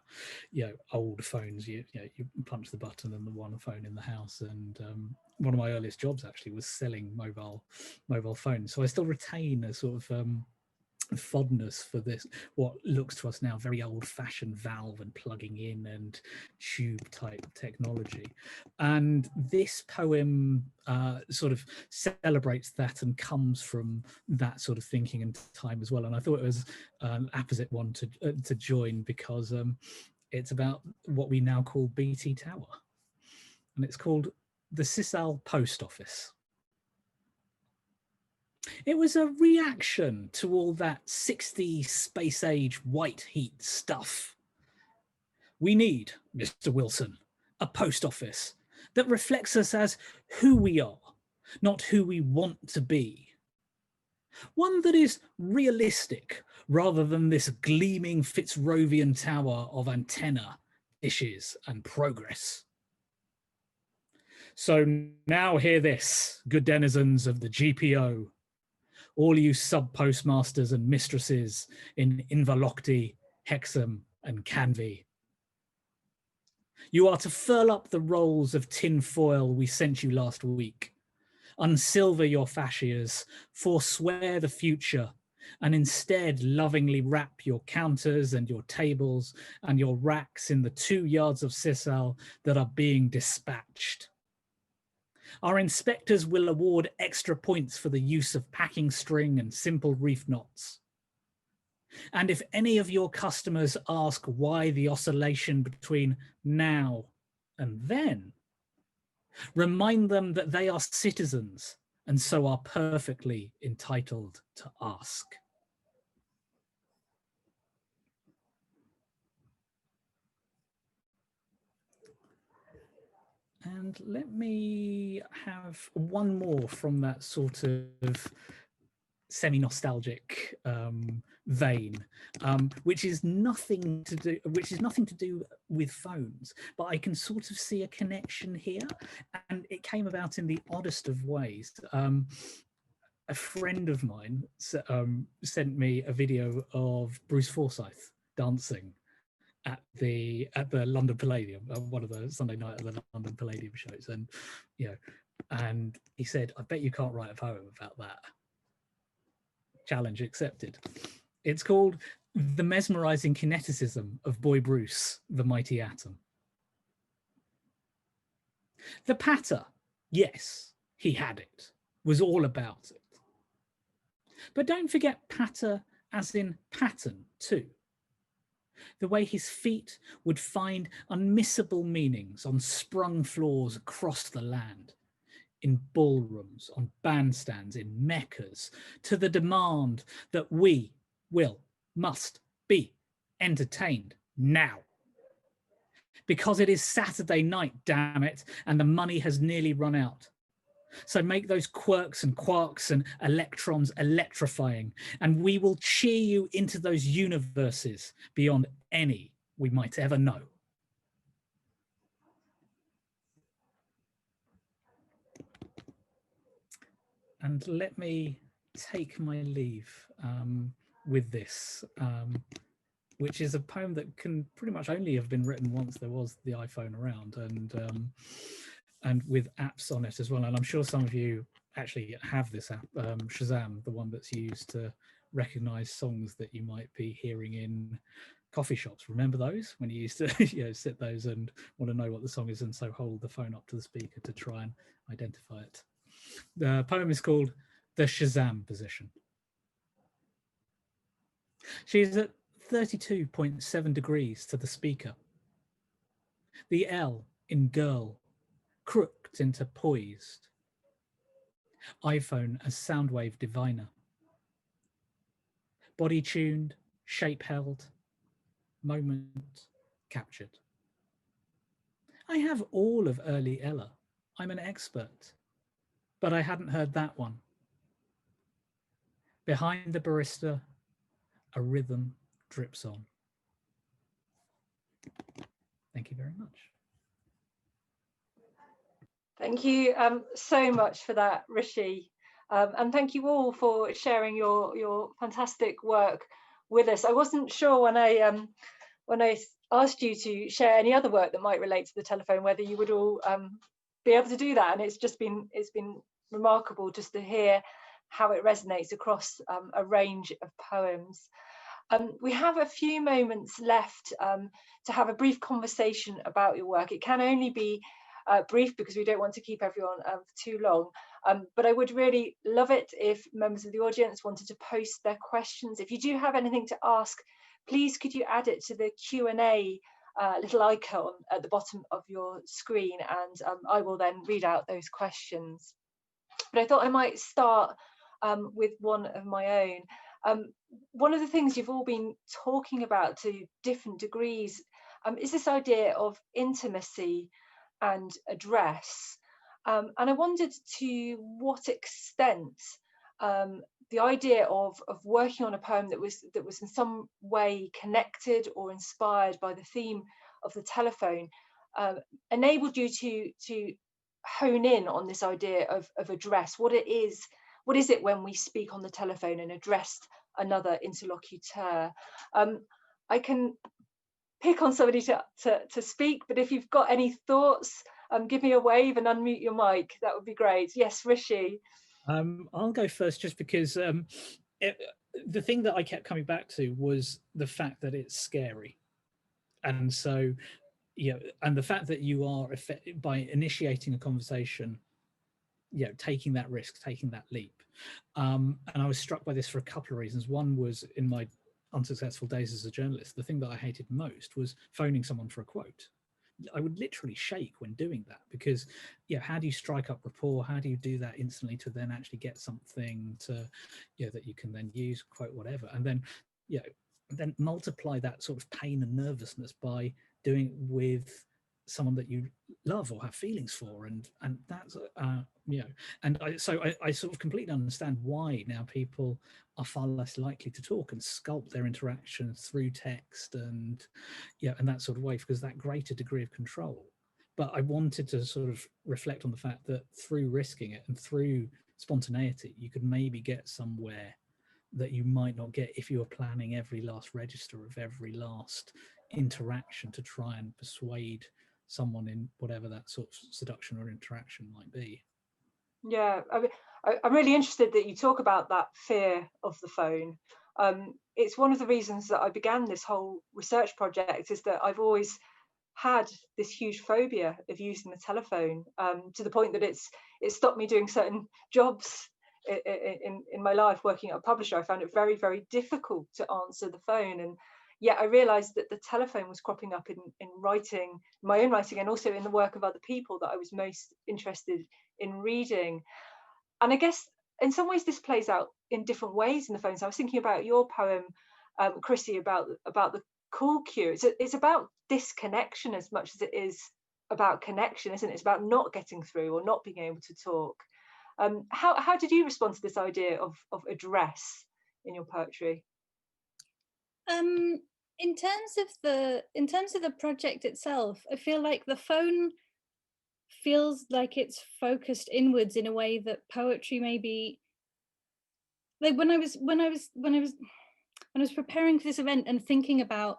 old phones. You punch the button and the one phone in the house, and one of my earliest jobs actually was selling mobile phones. So I still retain a sort of fondness for this, what looks to us now very old-fashioned valve and plugging in and tube type technology. And this poem sort of celebrates that and comes from that sort of thinking and time as well. And I thought it was an apposite one to join, because it's about what we now call BT Tower, and it's called the Cissell Post Office. It was a reaction to all that 60s space age white heat stuff. We need, Mr. Wilson, a post office that reflects us as who we are, not who we want to be. One that is realistic rather than this gleaming Fitzrovian tower of antenna, dishes and progress. So now hear this, good denizens of the GPO, all you sub-postmasters and mistresses in Inverlochty, Hexham and Canvey. You are to furl up the rolls of tin foil we sent you last week, unsilver your fascias, forswear the future, and instead lovingly wrap your counters and your tables and your racks in the 2 yards of Cissell that are being dispatched. Our inspectors will award extra points for the use of packing string and simple reef knots. And if any of your customers ask why the oscillation between now and then, remind them that they are citizens and so are perfectly entitled to ask. And let me have one more from that sort of semi-nostalgic vein, which is nothing to do with phones, but I can sort of see a connection here, and it came about in the oddest of ways. A friend of mine sent me a video of Bruce Forsyth dancing at the London Palladium, one of the Sunday night at the London Palladium shows, and and he said, "I bet you can't write a poem about that." Challenge accepted. It's called "The Mesmerizing Kineticism of Boy Bruce, the Mighty Atom." The patter, yes, he had it, was all about it. But don't forget patter as in pattern too. The way his feet would find unmissable meanings on sprung floors across the land, in ballrooms, on bandstands, in meccas, to the demand that we must be entertained now. Because it is Saturday night, damn it, and the money has nearly run out. So make those quirks and quarks and electrons electrifying, and we will cheer you into those universes beyond any we might ever know. And let me take my leave with this, which is a poem that can pretty much only have been written once there was the iPhone around, and with apps on it as well. And I'm sure some of you actually have this app, Shazam, the one that's used to recognize songs that you might be hearing in coffee shops. Remember those, when you used to sit those and want to know what the song is, and so hold the phone up to the speaker to try and identify it. The poem is called The Shazam Position. She's at 32.7 degrees to the speaker. The L in girl crooked into poised. iPhone as soundwave diviner. Body tuned, shape held, moment captured. I have all of early Ella. I'm an expert. But I hadn't heard that one. Behind the barista, a rhythm drips on. Thank you very much. Thank you so much for that, Rishi. And thank you all for sharing your fantastic work with us. I wasn't sure when I asked you to share any other work that might relate to the telephone, whether you would all be able to do that. And it's been remarkable just to hear how it resonates across a range of poems. We have a few moments left to have a brief conversation about your work. It can only be brief because we don't want to keep everyone for too long. But I would really love it if members of the audience wanted to post their questions. If you do have anything to ask, please could you add it to the Q&A little icon at the bottom of your screen, and I will then read out those questions. But I thought I might start with one of my own. One of the things you've all been talking about to different degrees is this idea of intimacy and address. And I wondered to what extent the idea of working on a poem that was in some way connected or inspired by the theme of the telephone enabled you to hone in on this idea of address. What is it when we speak on the telephone and address another interlocutor? I can pick on somebody to speak, but if you've got any thoughts, give me a wave and unmute your mic. That would be great. Yes, Rishi. I'll go first, just because the thing that I kept coming back to was the fact that it's scary. And so, you know, and the fact that you are, by initiating a conversation, you know, taking that risk, taking that leap. And I was struck by this for a couple of reasons. One was, in my unsuccessful days as a journalist, the thing that I hated most was phoning someone for a quote. I would literally shake when doing that, because, you know, how do you strike up rapport? How do you do that instantly to then actually get something to, you know, that you can then use, quote, whatever, and then, you know, then multiply that sort of pain and nervousness by doing it with someone that you love or have feelings for, and that's you know, and I sort of completely understand why now people are far less likely to talk and sculpt their interactions through text and, yeah, and that sort of way, because that greater degree of control. But I wanted to sort of reflect on the fact that through risking it and through spontaneity, you could maybe get somewhere that you might not get if you were planning every last register of every last interaction to try and persuade someone in whatever that sort of seduction or interaction might be. Yeah, I'm really interested that you talk about that fear of the phone. It's one of the reasons that I began this whole research project, is that I've always had this huge phobia of using the telephone, to the point that it's stopped me doing certain jobs in my life. Working at a publisher, I found it very, very difficult to answer the phone, and yet I realized that the telephone was cropping up in writing, my own writing, and also in the work of other people that I was most interested in reading. And I guess in some ways this plays out in different ways in the phone. So I was thinking about your poem, Chrissy, about the call queue. It's about disconnection as much as it is about connection, isn't it? It's about not getting through or not being able to talk. How did you respond to this idea of address in your poetry? In terms of the project itself, I feel like the phone feels like it's focused inwards in a way that poetry maybe, like when I was preparing for this event and thinking about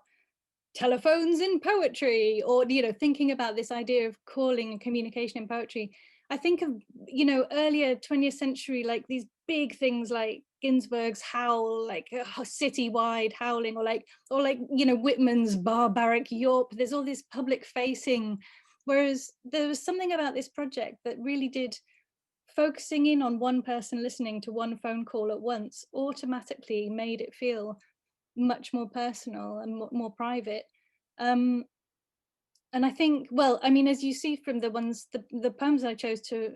telephones in poetry, or, you know, thinking about this idea of calling and communication in poetry, I think of, you know, earlier 20th century, like these big things like Ginsberg's Howl, like citywide howling, or like, you know, Whitman's barbaric yawp. There's all this public facing, whereas there was something about this project that really did, focusing in on one person listening to one phone call at once automatically made it feel much more personal and more private. And I think, well, I mean, as you see from the poems I chose to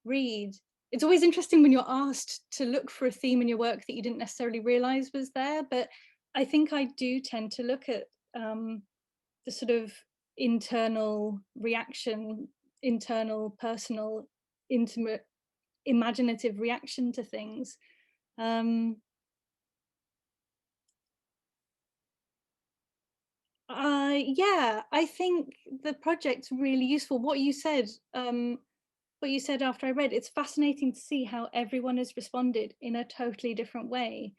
read, it's always interesting when you're asked to look for a theme in your work that you didn't necessarily realize was there. But I think I do tend to look at the sort of internal reaction, internal, personal, intimate, imaginative reaction to things. Yeah, I think the project's really useful. What you said after I read, it's fascinating to see how everyone has responded in a totally different way,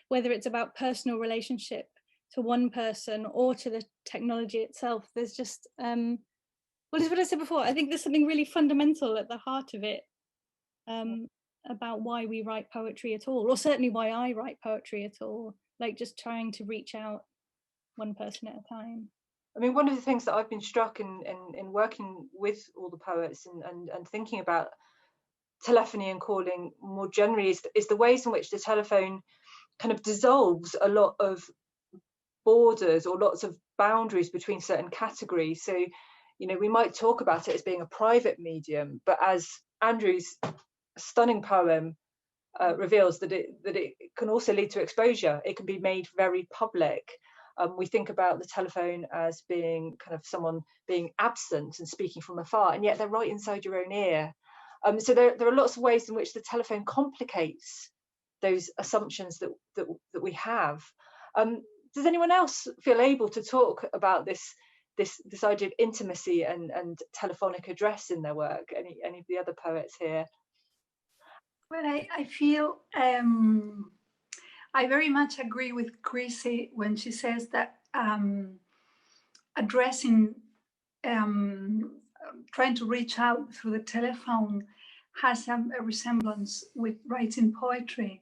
whether it's about personal relationship to one person or to the technology itself. There's just, well, it's what I said before, I think there's something really fundamental at the heart of it, about why we write poetry at all, or certainly why I write poetry at all, like just trying to reach out one person at a time. I mean, one of the things that I've been struck in working with all the poets and thinking about telephony and calling more generally is the ways in which the telephone kind of dissolves a lot of borders or lots of boundaries between certain categories. So, you know, we might talk about it as being a private medium, but as Andrew's stunning poem reveals, that it can also lead to exposure. It can be made very public. We think about the telephone as being kind of someone being absent and speaking from afar, and yet they're right inside your own ear. So there are lots of ways in which the telephone complicates those assumptions that we have. Does anyone else feel able to talk about this idea of intimacy and telephonic address in their work? Any of the other poets here? Well, I feel I very much agree with Chrissy when she says that addressing, trying to reach out through the telephone has a resemblance with writing poetry,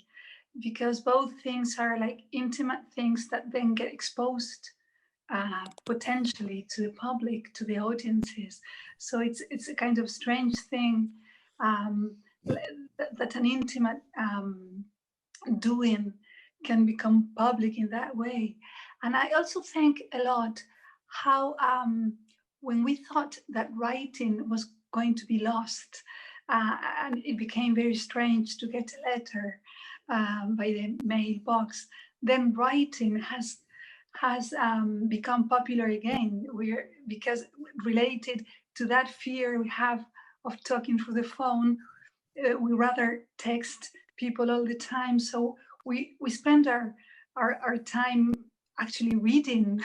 because both things are like intimate things that then get exposed potentially to the public, to the audiences. So it's a kind of strange thing that an intimate doing can become public in that way. And I also think a lot how when we thought that writing was going to be lost, and it became very strange to get a letter by the mailbox, then writing has become popular again. Because related to that fear we have of talking through the phone, we rather text people all the time. So we spend our time actually reading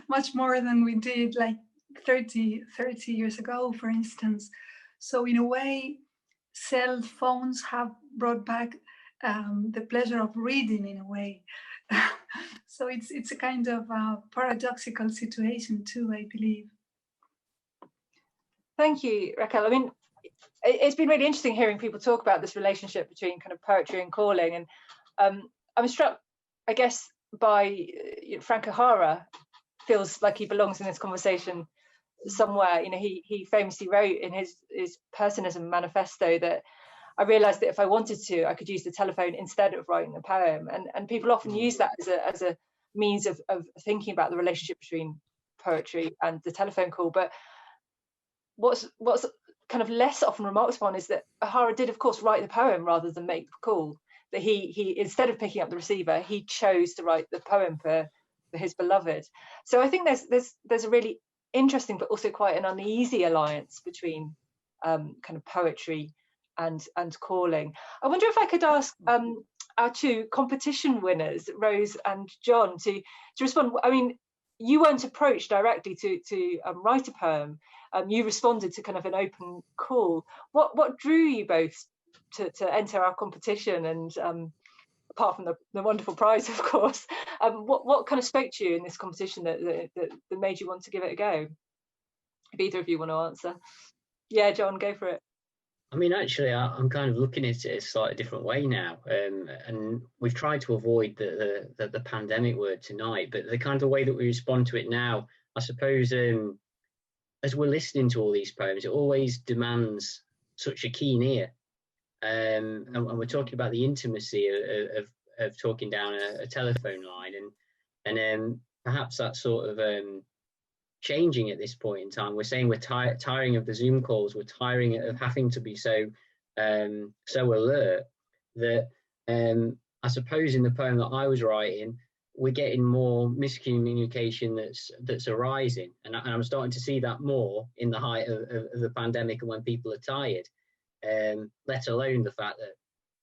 much more than we did like 30 years ago, for instance. So in a way, cell phones have brought back the pleasure of reading in a way. So it's a kind of paradoxical situation too, I believe. Thank you, Raquel. I mean, it's been really interesting hearing people talk about this relationship between kind of poetry and calling, and I'm struck, I guess, by Frank O'Hara feels like he belongs in this conversation somewhere. You know, he famously wrote in his Personism manifesto that I realized that if I wanted to, I could use the telephone instead of writing a poem, and people often use that as a means of thinking about the relationship between poetry and the telephone call. But what's kind of less often remarked upon is that O'Hara did, of course, write the poem rather than make the call. That he instead of picking up the receiver, he chose to write the poem for his beloved. So I think there's a really interesting but also quite an uneasy alliance between kind of poetry and calling. I wonder if I could ask our two competition winners, Rose and John, to respond. I mean, you weren't approached directly to write a poem. You responded to kind of an open call. What drew you both to enter our competition? And apart from the wonderful prize, of course, what kind of spoke to you in this competition that made you want to give it a go? If either of you want to answer. Yeah, John, go for it. I mean, actually, I'm kind of looking at it a slightly different way now, and we've tried to avoid the pandemic word tonight, but the kind of way that we respond to it now, I suppose, as we're listening to all these poems, it always demands such a keen ear, and we're talking about the intimacy of talking down a telephone line, and perhaps that sort of changing at this point in time. We're saying we're tiring of the Zoom calls. We're tiring of having to be so alert that I suppose in the poem that I was writing, we're getting more miscommunication that's arising, and I'm starting to see that more in the height of the pandemic and when people are tired, let alone the fact that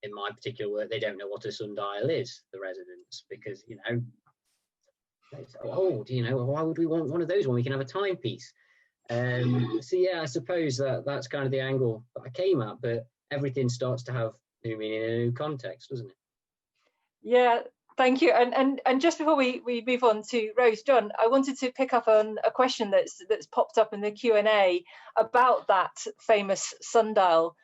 in my particular work they don't know what a sundial is, the residents, because it's old, why would we want one of those when we can have a timepiece? So yeah, I suppose that's kind of the angle that I came at, but everything starts to have new meaning in a new context, doesn't it? Yeah, thank you. And just before we move on to Rose, John, I wanted to pick up on a question that's popped up in the Q&A about that famous sundial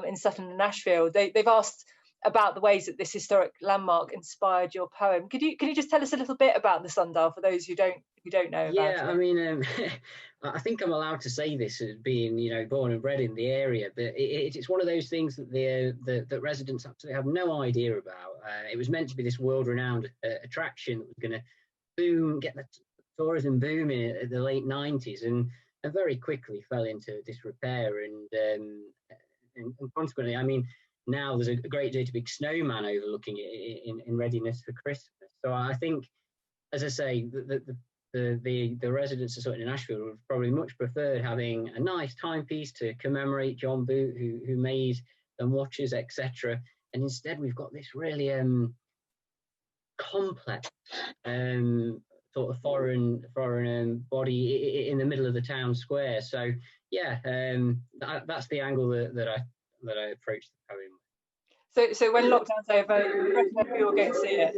in Sutton and Ashfield. They've asked about the ways that this historic landmark inspired your poem. Can you just tell us a little bit about the sundial for those who don't know about it? I mean, I think I'm allowed to say this as being, born and bred in the area, but it's one of those things that the residents absolutely have no idea about. It was meant to be this world-renowned attraction that was going to boom, get the tourism booming at the late 90s, and very quickly fell into disrepair. And consequently, I mean, now there's a great big snowman overlooking it in readiness for Christmas. So I think, as I say, the residents of Sutton and Ashfield would probably much preferred having a nice timepiece to commemorate John Boot, who made them watches, etc. And instead, we've got this really complex sort of foreign body in the middle of the town square. So yeah, that's the angle that I approached the poem. So when lockdown's over, you'll go and see it.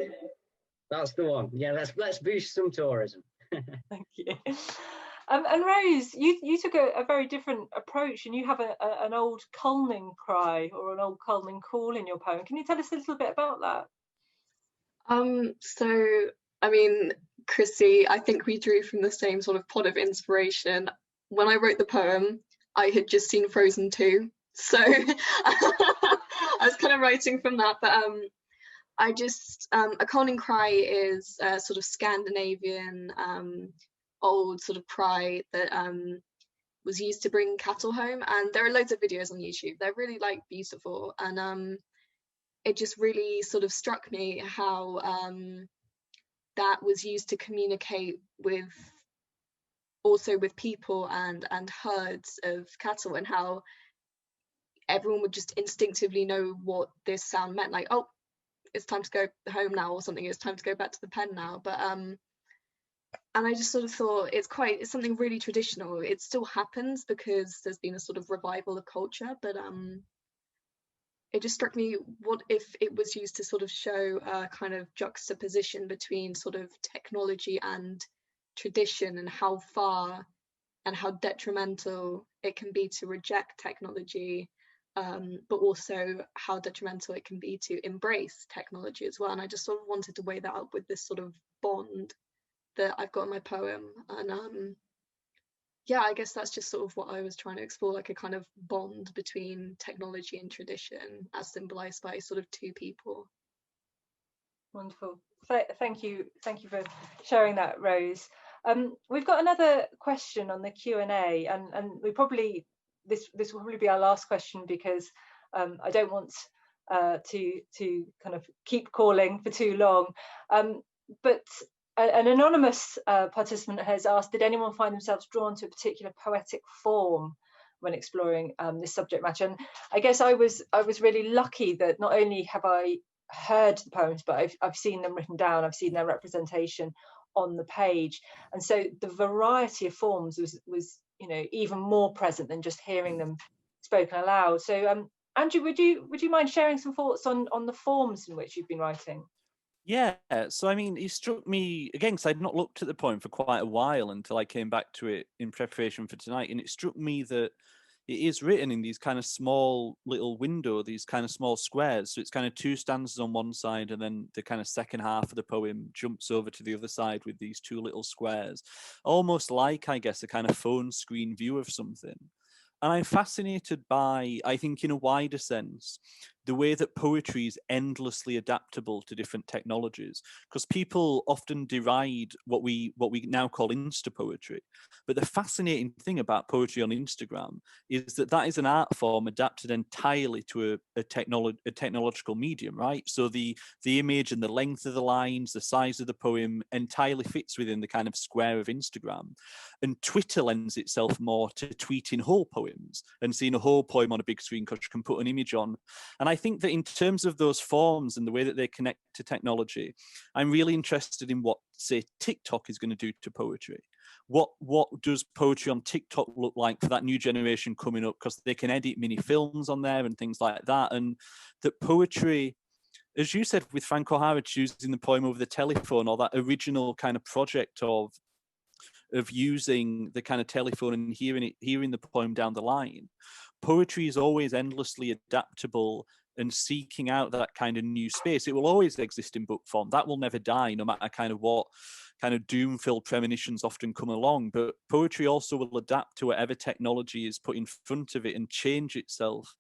That's the one. Yeah, let's boost some tourism. Thank you. And Rose, you took a very different approach, and you have an old culling cry or an old culling call in your poem. Can you tell us a little bit about that? So, I mean, Chrissy, I think we drew from the same sort of pot of inspiration. When I wrote the poem, I had just seen Frozen 2, so I was kind of writing from that. But I just, a culling cry is a sort of Scandinavian old sort of cry that was used to bring cattle home, and there are loads of videos on YouTube. They're really beautiful, and it just really sort of struck me how that was used to communicate with people and herds of cattle, and how everyone would just instinctively know what this sound meant, like, oh, it's time to go home now, or something, it's time to go back to the pen now. But and I just sort of thought it's something really traditional. It still happens because there's been a sort of revival of culture, but it just struck me, what if it was used to sort of show a kind of juxtaposition between sort of technology and tradition, and how far and how detrimental it can be to reject technology, but also how detrimental it can be to embrace technology as well. And I just sort of wanted to weigh that up with this sort of bond that I've got in my poem. And yeah, I guess that's just sort of what I was trying to explore, like a kind of bond between technology and tradition, as symbolized by sort of two people. Wonderful. Thank you for sharing that, Rose. We've got another question on the Q&A, and we probably this will probably be our last question, because I don't want to kind of keep calling for too long. But an anonymous participant has asked, did anyone find themselves drawn to a particular poetic form when exploring this subject matter? And I guess I was really lucky that not only have I heard the poems, but I've seen them written down, I've seen their representation on the page, and so the variety of forms was even more present than just hearing them spoken aloud. So Andrew, would you mind sharing some thoughts on the forms in which you've been writing? Yeah, so I mean, it struck me again, because I'd not looked at the poem for quite a while until I came back to it in preparation for tonight, and it struck me that it is written in these kind of small little window, these kind of small squares. So it's kind of two stanzas on one side, and then the kind of second half of the poem jumps over to the other side with these two little squares, almost like, I guess, a kind of phone screen view of something. And I'm fascinated by, I think in a wider sense, the way that poetry is endlessly adaptable to different technologies, because people often deride what we now call Insta poetry. But the fascinating thing about poetry on Instagram is that that is an art form adapted entirely to a technological medium, right? So the image and the length of the lines, the size of the poem entirely fits within the kind of square of Instagram. And Twitter lends itself more to tweeting whole poems and seeing a whole poem on a big screen because you can put an image on. And I think that in terms of those forms and the way that they connect to technology, I'm really interested in what, say, TikTok is going to do to poetry. What does poetry on TikTok look like for that new generation coming up? Because they can edit mini films on there and things like that. And that poetry, as you said, with Frank O'Hara choosing the poem over the telephone, or that original kind of project of using the kind of telephone and hearing the poem down the line, poetry is always endlessly adaptable and seeking out that kind of new space. It will always exist in book form. That will never die, no matter kind of what kind of doom-filled premonitions often come along. But poetry also will adapt to whatever technology is put in front of it and change itself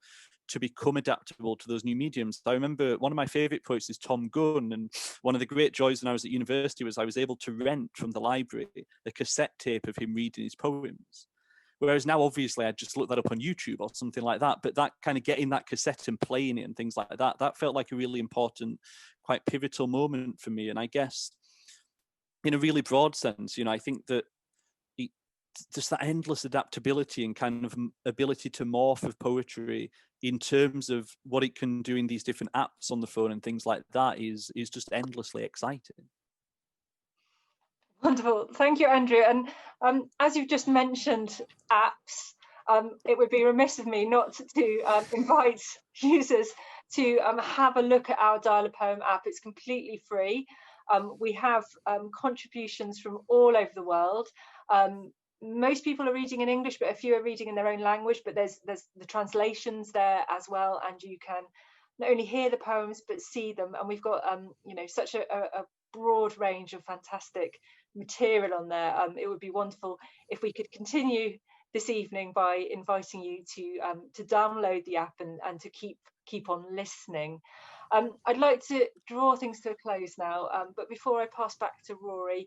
to become adaptable to those new mediums. I remember one of my favorite poets is Tom Gunn, and one of the great joys when I was at university was I was able to rent from the library a cassette tape of him reading his poems. Whereas now, obviously, I'd just look that up on YouTube or something like that. But that kind of getting that cassette and playing it and things like that, that felt like a really important, quite pivotal moment for me. And I guess in a really broad sense, you know, I think that just that endless adaptability and kind of ability to morph of poetry in terms of what it can do in these different apps on the phone and things like that is just endlessly exciting. Wonderful, thank you, Andrew. And as you've just mentioned apps, it would be remiss of me not to invite users to have a look at our Dial a Poem app. It's completely free. We have contributions from all over the world. Most people are reading in English, but a few are reading in their own language, but there's the translations there as well, and you can not only hear the poems but see them. And we've got you know, such a broad range of fantastic material on there. It would be wonderful if we could continue this evening by inviting you to download the app and to keep on listening. I'd like to draw things to a close now, but before I pass back to Rory,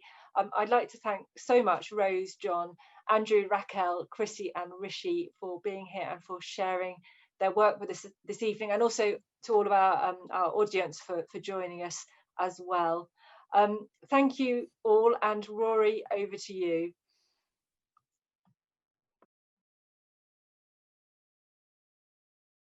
I'd like to thank so much Rose, John, Andrew, Raquel, Chrissy and Rishi for being here and for sharing their work with us this evening, and also to all of our audience for joining us as well. Thank you all, and Rory, over to you.